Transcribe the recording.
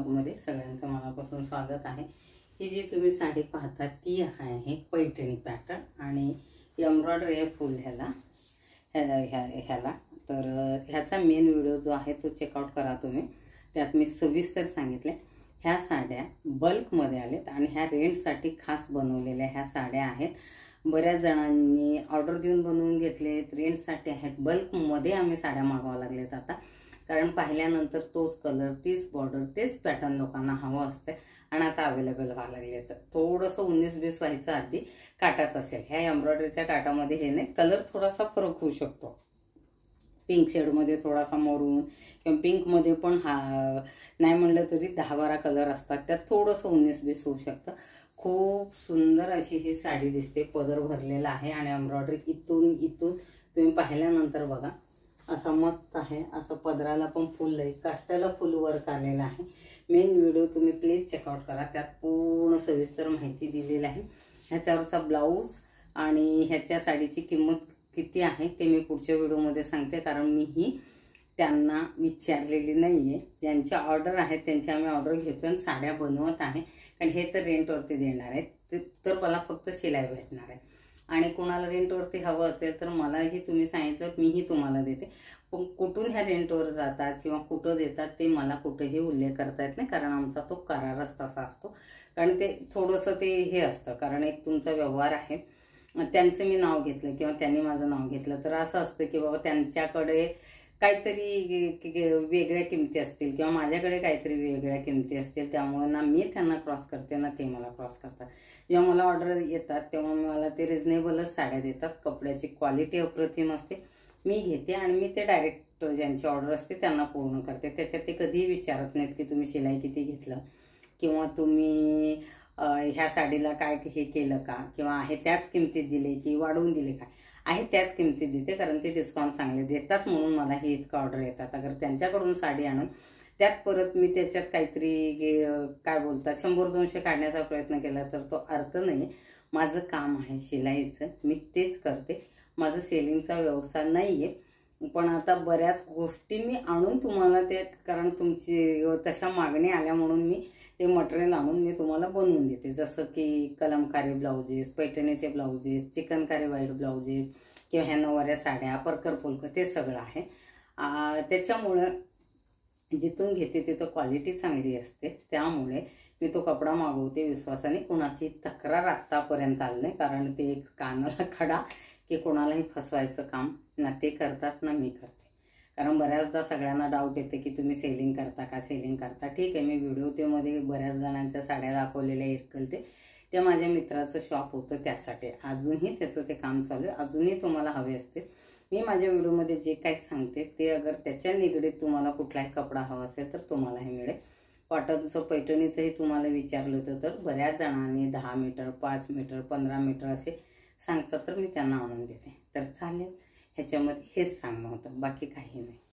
ब्लॉगमध्ये सगळ्यांचं मनापासून स्वागत आहे। ही जी तुम्ही साडी पाहता ती आहे पैठणी पॅटर्न आणि एम्ब्रॉयडरी आहे फुल ह्याला। तर ह्याचा मेन व्हिडिओ जो आहे तो चेकआउट करा तुम्ही। त्यात मी सविस्तर सांगितले। ह्या साड्या बल्कमध्ये आलेत आणि ह्या रेंटसाठी खास बनवलेल्या ह्या साड्या आहेत। बऱ्याच जणांनी ऑर्डर देऊन बनवून घेतलेत, रेंटसाठी आहेत। बल्कमध्ये आम्ही साड्या मागवायला लागलेत आता, कारण पाहिल्यानंतर तोच कलर, तीच बॉर्डर, तेच पॅटर्न लोकांना हवं असते आणि आता अवेलेबल व्हायला लागले। तर थोडंसं 19-20 व्हायचं आधी काटाच असेल। ह्या एम्ब्रॉयडरीच्या काटामध्ये हे नाही, कलर थोडासा फरक होऊ शकतो। पिंक शेडमध्ये थोडासा मरून किंवा पिंकमध्ये पण नाही म्हणलं तरी 10-12 कलर असतात, त्यात थोडंसं 19-20 होऊ शकतं। खूप सुंदर अशी ही साडी दिसते, पदर भरलेला आहे आणि एम्ब्रॉयडरी इथून तुम्ही पाहिल्यानंतर बघा असा मस्त आहे। असं पदराला पण फुल आहे, काष्टाला फुल वर्क आलेलं आहे। मेन व्हिडिओ तुम्ही प्लीज चेकआउट करा, त्यात पूर्ण सविस्तर माहिती दिलेली आहे। ह्याच्यावरचा ब्लाऊज आणि ह्याच्या साडीची किंमत किती आहे ते मी पुढच्या व्हिडिओमध्ये सांगते, कारण मी ही त्यांना विचारलेली नाहीये। ज्यांच्या ऑर्डर आहेत त्यांची आम्ही ऑर्डर घेतो आणि साड्या बनवत आहे, कारण हे तर रेंटवरती देणार आहेत, तर मला फक्त शिलाई भेटणार आहे। आणि कोणाला रेंटवरती हवं असेल तर मलाही तुम्ही सांगितलं मीही तुम्हाला देते, पण कुठून ह्या रेंटवर जातात किंवा कुठं देतात ते मला कुठेही उल्लेख करता येत नाही, कारण आमचा तो करारच तसा असतो। कारण ते थोडंसं ते हे असतं, कारण एक तुमचा व्यवहार आहे, त्यांचं मी नाव घेतलं किंवा त्यांनी माझं नाव घेतलं तर असं असतं की बाबा त्यांच्याकडे काहीतरी वेगळ्या किमती असतील किंवा माझ्याकडे काहीतरी वेगळ्या किमती असतील, त्यामुळे ना मी त्यांना क्रॉस करते ना ते मला क्रॉस करतात। जेव्हा मला ऑर्डर येतात तेव्हा मला ते रिजनेबलच साड्या देतात, कपड्याची क्वालिटी अप्रतिम असते, मी घेते आणि मी ते डायरेक्ट ज्यांची ऑर्डर असते त्यांना पूर्ण करते। त्याच्यात ते कधीही विचारत नाहीत की तुम्ही शिलाई किती घेतलं किंवा तुम्ही ह्या साडीला काय हे केलं का किंवा आहे त्याच किमतीत दिले की वाढवून दिले का, आहे त्याच किमतीत देते, कारण ते डिस्काउंट चांगले देतात म्हणून मला हे इतकं ऑर्डर येतात। अगर त्यांच्याकडून साडी आणून त्यात परत मी त्याच्यात काहीतरी काय बोलतात 100-200 काढण्याचा प्रयत्न केला तर तो अर्थ नाही। माझं काम आहे शिलाईचं, मी तेच करते, माझं सेलिंगचा व्यवसाय नाहीये। पण आता बऱ्याच गोष्टी मी आणून तुम्हाला ते, कारण तुमची तशा मागणी आल्या म्हणून मी ते मटेरियल आणून मी तुम्हाला बनवून देते। जसं की कलमकारी ब्लाउजेस, पैठणीचे ब्लाउजेस, चिकनकारी व्हाईट ब्लाउजेस किंवा ह्या नवऱ्या साड्या, परकर पुलक, ते सगळं आहे। त्याच्यामुळं जिथून घेते तिथं क्वालिटी चांगली असते, त्यामुळे मी तो कपडा मागवते विश्वासाने। कोणाची तक्रार आत्तापर्यंत आली नाही, कारण ते एक कानाला खडा की कोणालाही फसवायचं काम ना ते करतात ना मी करते। कारण बऱ्याचदा सगळ्यांना डाऊट येते की तुम्ही सेलिंग करता का, सेलिंग करता। ठीक आहे, मी व्हिडिओमध्ये बऱ्याच जणांच्या साड्या दाखवलेल्या इरकलते, ते माझ्या मित्राचं शॉप होतं त्यासाठी, अजूनही त्याचं ते काम चालू आहे। अजूनही तुम्हाला हवे असतील, मी माझ्या व्हिडिओमध्ये जे काही सांगते ते अगर त्याच्या निगडीत तुम्हाला कुठलाही कपडा हवा असेल तर तुम्हालाही मिळेल। कॉटनचं पैठणीचंही तुम्हाला विचारलं होतं तर बऱ्याच जणांनी 10 मीटर, 5 मीटर, 15 मीटर असे सांगतात, तर मी त्यांना आणून देते। तर चालेल, ह्याच्यामध्ये हेच सांगणं होतं, बाकी काही नाही।